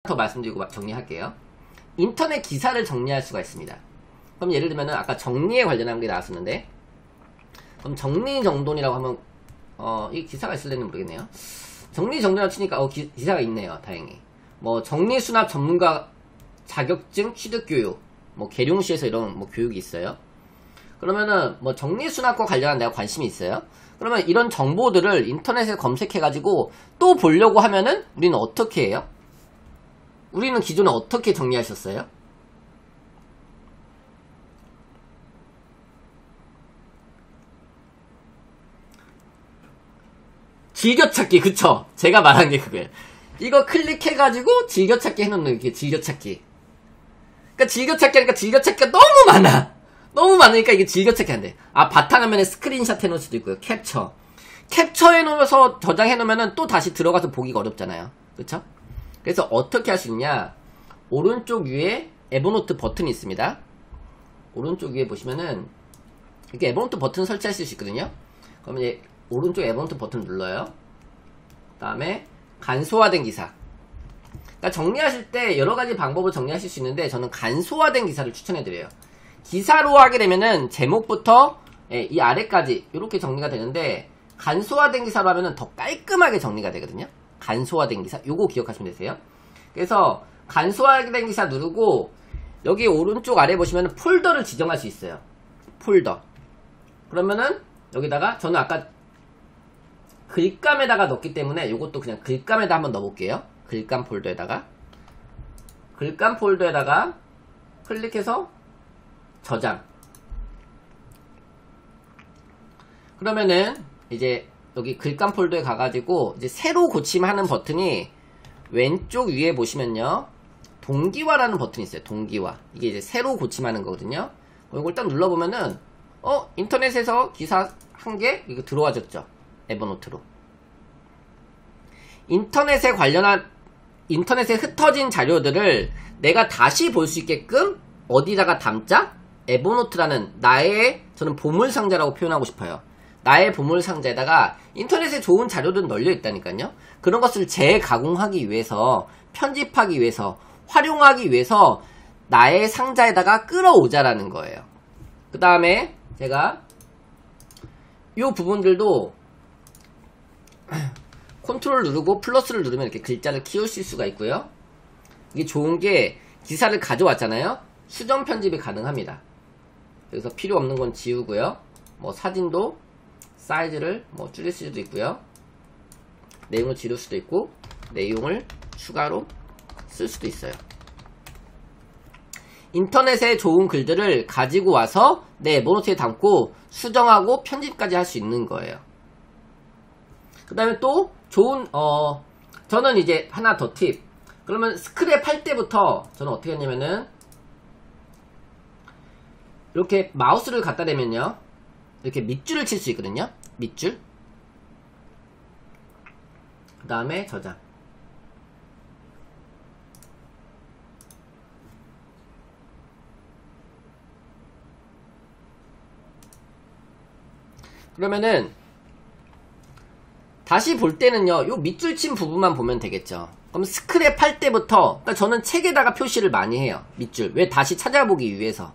더 말씀드리고 정리할게요. 인터넷 기사를 정리할 수가 있습니다. 그럼 예를 들면 아까 정리에 관련한 게 나왔었는데, 그럼 정리정돈이라고 하면 이 기사가 있을지는 모르겠네요. 정리정돈이라고 치니까 기사가 있네요. 다행히. 뭐 정리수납 전문가 자격증 취득교육, 뭐 계룡시에서 이런 뭐 교육이 있어요. 그러면은 뭐 정리수납과 관련한 내가 관심이 있어요. 그러면 이런 정보들을 인터넷에 검색해가지고 또 보려고 하면은 우리는 어떻게 해요? 우리는 기존에 어떻게 정리하셨어요? 즐겨찾기, 그쵸? 제가 말한 게 그거예요. 이거 클릭해가지고 즐겨찾기 해놓는 게 즐겨찾기. 그러니까 즐겨찾기 하니까 즐겨찾기가 너무 많아. 너무 많으니까 이게 즐겨찾기 안 돼. 바탕화면에 스크린샷 해놓을 수도 있고요. 캡처 해놓으면서 저장해놓으면은 또 다시 들어가서 보기가 어렵잖아요. 그쵸? 그래서 어떻게 할 수 있냐? 오른쪽 위에 에버노트 버튼이 있습니다. 오른쪽 위에 보시면은 이렇게 에버노트 버튼 설치하실 수 있거든요. 그러면 이제 오른쪽 에버노트 버튼 눌러요. 그 다음에 간소화된 기사. 그러니까 정리하실 때 여러가지 방법을 정리하실 수 있는데 저는 간소화된 기사를 추천해드려요. 기사로 하게 되면은 제목부터 이 아래까지 이렇게 정리가 되는데, 간소화된 기사로 하면은 더 깔끔하게 정리가 되거든요. 간소화된 기사, 요거 기억하시면 되세요. 그래서 간소화된 기사 누르고 여기 오른쪽 아래 보시면 폴더를 지정할 수 있어요. 폴더. 그러면은 여기다가 저는 아까 글감에다가 넣었기 때문에 요것도 그냥 글감에다 한번 넣어볼게요. 글감 폴더에다가 클릭해서 저장. 그러면은 이제 여기 글감 폴더에 가가지고 이제 새로 고침하는 버튼이 왼쪽 위에 보시면요, 동기화라는 버튼이 있어요. 동기화. 이게 이제 새로 고침하는 거거든요. 이걸 딱 눌러보면은 인터넷에서 기사 한 개 이거 들어와졌죠. 에버노트로. 인터넷에 흩어진 자료들을 내가 다시 볼 수 있게끔 어디다가 담자? 에버노트라는 저는 보물상자라고 표현하고 싶어요. 나의 보물상자에다가 인터넷에 좋은 자료들은 널려 있다니까요. 그런 것을 재가공하기 위해서, 편집하기 위해서, 활용하기 위해서 나의 상자에다가 끌어오자라는 거예요. 그 다음에 제가 이 부분들도 컨트롤 누르고 플러스를 누르면 이렇게 글자를 키우실 수가 있고요. 이게 좋은 게 기사를 가져왔잖아요. 수정 편집이 가능합니다. 여기서 필요 없는 건 지우고요. 뭐 사진도 사이즈를 뭐 줄일 수도 있고요. 내용을 지울 수도 있고 내용을 추가로 쓸 수도 있어요. 인터넷에 좋은 글들을 가지고 와서 내 에버노트에 담고 수정하고 편집까지 할 수 있는 거예요. 그 다음에 또 좋은 저는 이제 하나 더 팁. 그러면 스크랩 할 때부터 저는 어떻게 했냐면은 이렇게 마우스를 갖다 대면요, 이렇게 밑줄을 칠 수 있거든요. 밑줄. 그 다음에 저장. 그러면은 다시 볼 때는요, 요 밑줄 친 부분만 보면 되겠죠. 그럼 스크랩 할 때부터, 그러니까 저는 책에다가 표시를 많이 해요. 밑줄. 왜? 다시 찾아보기 위해서.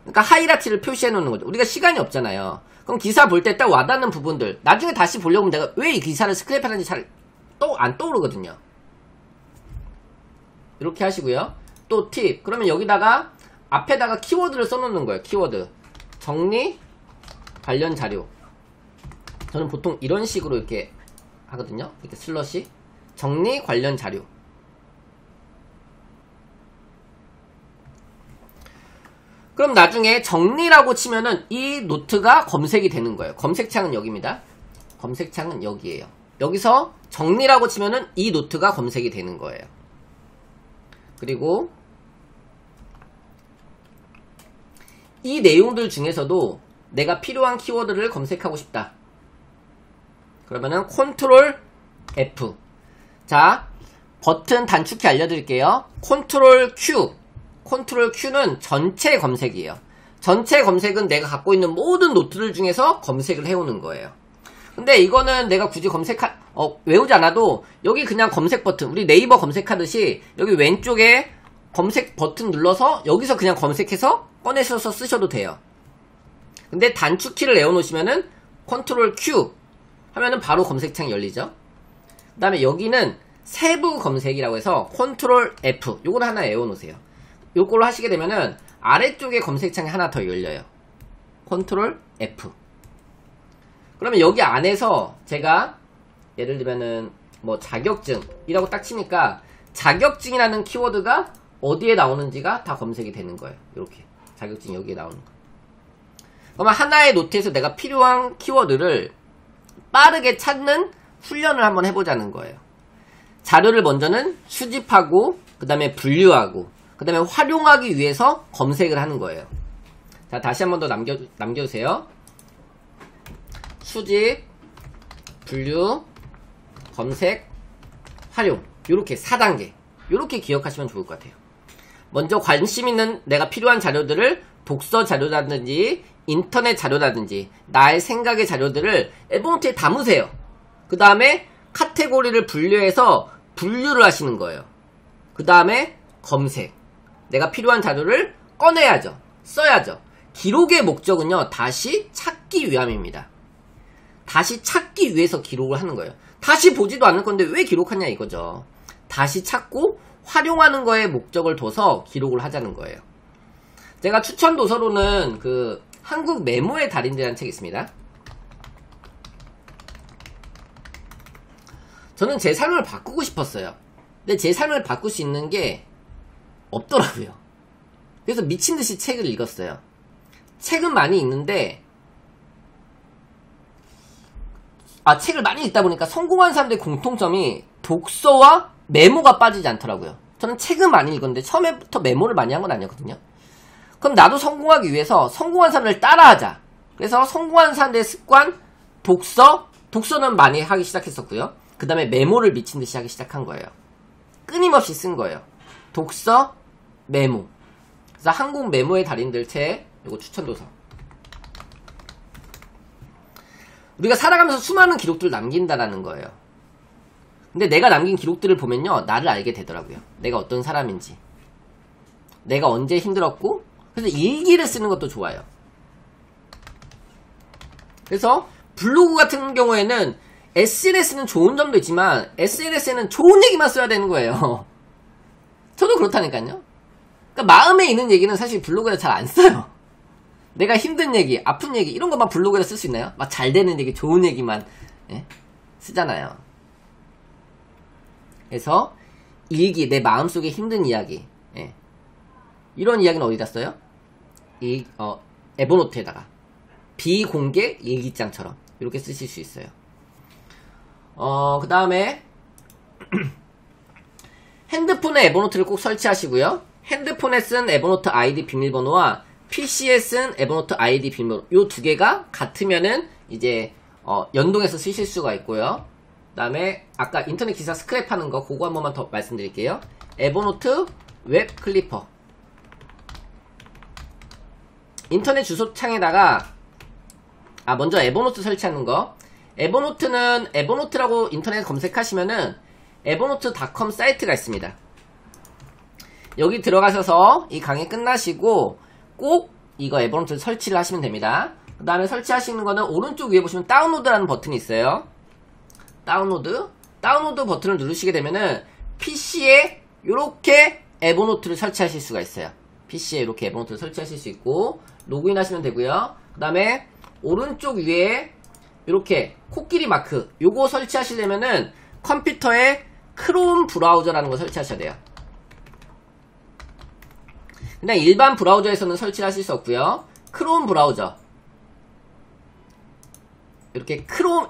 그러니까 하이라이트를 표시해 놓는 거죠. 우리가 시간이 없잖아요. 그럼 기사 볼 때 딱 와닿는 부분들, 나중에 다시 보려고 하면 내가 왜 이 기사를 스크랩 하는지 잘 안 떠오르거든요. 이렇게 하시고요. 또 팁. 그러면 여기다가 앞에다가 키워드를 써놓는 거예요. 키워드. 정리 관련 자료. 저는 보통 이런 식으로 이렇게 하거든요. 이렇게 슬러시. 정리 관련 자료. 그럼 나중에 정리라고 치면은 이 노트가 검색이 되는 거예요. 검색창은 여기입니다. 검색창은 여기에요. 여기서 정리라고 치면은 이 노트가 검색이 되는 거예요. 그리고 이 내용들 중에서도 내가 필요한 키워드를 검색하고 싶다. 그러면은 컨트롤 F. 자, 버튼 단축키 알려드릴게요. 컨트롤 Q. 컨트롤 Q는 전체 검색이에요. 전체 검색은 내가 갖고 있는 모든 노트들 중에서 검색을 해오는 거예요. 근데 이거는 내가 굳이 외우지 않아도 여기 그냥 검색 버튼, 우리 네이버 검색하듯이 여기 왼쪽에 검색 버튼 눌러서 여기서 그냥 검색해서 꺼내셔서 쓰셔도 돼요. 근데 단축키를 내어놓으시면은 컨트롤 Q 하면은 바로 검색창이 열리죠. 그 다음에 여기는 세부 검색이라고 해서 컨트롤 F 요걸 하나 외워놓으세요. 요걸로 하시게 되면은 아래쪽에 검색창이 하나 더 열려요. 컨트롤 F. 그러면 여기 안에서 제가 예를 들면은 뭐 자격증이라고 딱 치니까 자격증이라는 키워드가 어디에 나오는지가 다 검색이 되는 거예요. 이렇게 자격증 여기에 나오는 거. 그러면 하나의 노트에서 내가 필요한 키워드를 빠르게 찾는 훈련을 한번 해보자는 거예요. 자료를 먼저는 수집하고 그 다음에 분류하고 그 다음에 활용하기 위해서 검색을 하는 거예요. 자, 다시 한번 더 남겨주세요. 수집, 분류, 검색, 활용. 요렇게 4단계. 요렇게 기억하시면 좋을 것 같아요. 먼저 관심 있는 내가 필요한 자료들을 독서 자료라든지 인터넷 자료라든지 나의 생각의 자료들을 에버노트에 담으세요. 그 다음에 카테고리를 분류해서 분류를 하시는 거예요. 그 다음에 검색. 내가 필요한 자료를 꺼내야죠. 써야죠. 기록의 목적은요, 다시 찾기 위함입니다. 다시 찾기 위해서 기록을 하는 거예요. 다시 보지도 않을 건데 왜 기록하냐 이거죠. 다시 찾고 활용하는 거에 목적을 둬서 기록을 하자는 거예요. 제가 추천 도서로는 그 한국 메모의 달인이라는 책이 있습니다. 저는 제 삶을 바꾸고 싶었어요. 근데 제 삶을 바꿀 수 있는 게 없더라고요. 그래서 미친듯이 책을 읽었어요. 책은 많이 읽는데 책을 많이 읽다 보니까 성공한 사람들의 공통점이 독서와 메모가 빠지지 않더라고요. 저는 책은 많이 읽었는데 처음부터 메모를 많이 한 건 아니었거든요. 그럼 나도 성공하기 위해서 성공한 사람을 따라하자. 그래서 성공한 사람들의 습관, 독서는 많이 하기 시작했었고요. 그 다음에 메모를 미친듯이 하기 시작한 거예요. 끊임없이 쓴 거예요. 독서, 메모. 그래서 한국 메모의 달인들 책, 이거 추천도서. 우리가 살아가면서 수많은 기록들을 남긴다라는 거예요. 근데 내가 남긴 기록들을 보면요, 나를 알게 되더라고요. 내가 어떤 사람인지, 내가 언제 힘들었고. 그래서 일기를 쓰는 것도 좋아요. 그래서 블로그 같은 경우에는 SNS는 좋은 점도 있지만 SNS에는 좋은 얘기만 써야 되는 거예요. 저도 그렇다니까요. 그러니까 마음에 있는 얘기는 사실 블로그에 잘 안 써요. 내가 힘든 얘기, 아픈 얘기 이런 것만 블로그에 쓸 수 있나요? 막 잘 되는 얘기, 좋은 얘기만 쓰잖아요. 그래서 일기, 내 마음속에 힘든 이야기, 이런 이야기는 어디다 써요? 에버노트에다가 비공개 일기장처럼 이렇게 쓰실 수 있어요. 그 다음에 핸드폰에 에버노트를 꼭 설치하시고요. 핸드폰에 쓴 에버노트 아이디 비밀번호와 PC에 쓴 에버노트 아이디 비밀번호 요 두 개가 같으면은 이제 연동해서 쓰실 수가 있고요. 그 다음에 아까 인터넷 기사 스크랩하는 거 그거 한 번만 더 말씀드릴게요. 에버노트 웹 클리퍼. 인터넷 주소창에다가 먼저 에버노트 설치하는 거. 에버노트는 에버노트라고 인터넷 검색하시면은 에버노트.com 사이트가 있습니다. 여기 들어가셔서 이 강의 끝나시고 꼭 이거 에버노트 설치를 하시면 됩니다. 그 다음에 설치하시는 거는 오른쪽 위에 보시면 다운로드라는 버튼이 있어요. 다운로드 버튼을 누르시게 되면은 PC에 이렇게 에버노트를 설치하실 수가 있어요. PC에 이렇게 에버노트를 설치하실 수 있고 로그인 하시면 되고요. 그 다음에 오른쪽 위에 이렇게 코끼리 마크 요거 설치하시려면은 컴퓨터에 크롬 브라우저라는 거 설치하셔야 돼요. 그냥 일반 브라우저에서는 설치를 하실 수 없고요. 크롬 브라우저 이렇게 크롬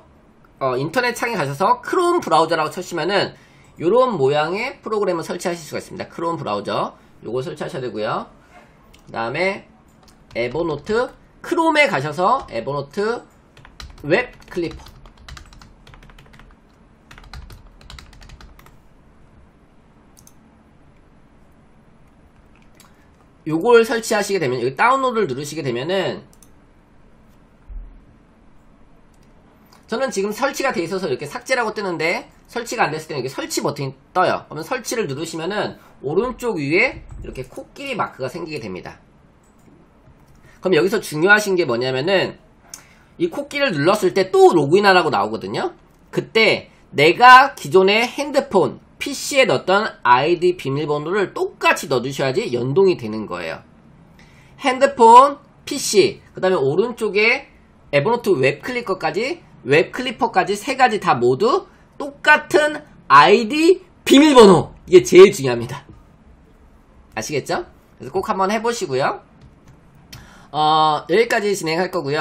인터넷 창에 가셔서 크롬 브라우저라고 쳐시면은 요런 모양의 프로그램을 설치하실 수가 있습니다. 크롬 브라우저 요거 설치하셔야 되고요. 그 다음에 에버노트 크롬에 가셔서 에버노트 웹 클리퍼 요걸 설치하시게 되면 여기 다운로드를 누르시게 되면은 저는 지금 설치가 돼 있어서 이렇게 삭제라고 뜨는데 설치가 안 됐을 때는 이렇게 설치 버튼이 떠요. 그러면 설치를 누르시면은 오른쪽 위에 이렇게 코끼리 마크가 생기게 됩니다. 그럼 여기서 중요하신 게 뭐냐면은 이 코끼리를 눌렀을 때 또 로그인하라고 나오거든요. 그때 내가 기존의 핸드폰, PC에 넣었던 아이디 비밀번호를 똑같이 넣어주셔야지 연동이 되는 거예요. 핸드폰, PC, 그 다음에 오른쪽에 에버노트 웹클리퍼까지 세 가지 다 모두 똑같은 아이디 비밀번호. 이게 제일 중요합니다. 아시겠죠? 그래서 꼭 한번 해보시고요. 여기까지 진행할 거고요.